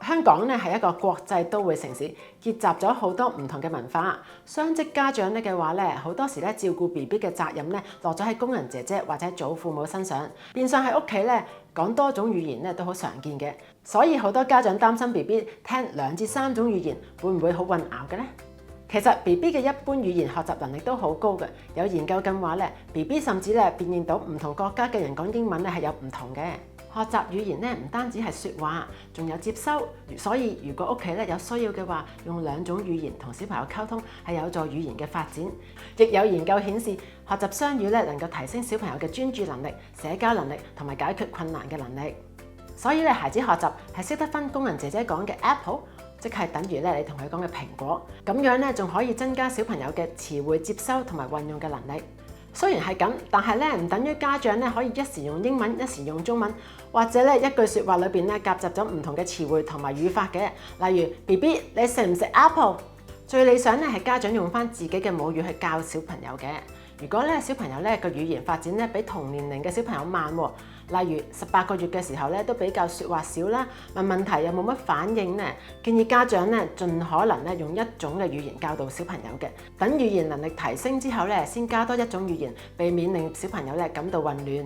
香港咧係一個國際都會城市，結集咗好多唔同嘅文化。雙職家長咧嘅話咧，好多時咧照顧 BB 嘅責任咧落咗喺工人姐姐或者祖父母身上，變相喺屋企咧講多種語言咧都好常見嘅。所以好多家長擔心 BB 聽2至3種語言會唔會好混淆嘅呢？其實 BB 嘅一般語言學習能力都好高嘅，有研究緊話咧 ，BB 甚至咧辨認到唔同國家嘅人講英文咧係有唔同嘅。學習語言咧唔單止係説話，仲有接收。所以如果屋企咧有需要嘅話，用2種語言同小朋友溝通係有助語言嘅發展。亦有研究顯示，學習雙語咧能夠提升小朋友嘅專注能力、社交能力同埋解決困難嘅能力。所以咧孩子學習係識得分工人姐姐講嘅 apple， 即係等於咧你同佢講嘅蘋果。咁樣咧仲可以增加小朋友嘅詞彙接收同埋運用嘅能力。雖然係咁，但係咧唔等於家長咧可以一時用英文，一時用中文，或者咧一句説話裏邊咧夾雜咗唔同嘅詞彙同埋語法嘅。例如 BB 你食唔食 apple？ 最理想咧係家長用翻自己嘅母語去教小朋友嘅。如果咧小朋友咧個語言發展咧比同年齡嘅小朋友慢，例如18個月嘅時候咧都比較説話少啦，問題又冇乜反應咧，建議家長咧盡可能咧用1種嘅語言教導小朋友嘅，等語言能力提升之後咧先加多1種語言，避免令小朋友咧感到混亂。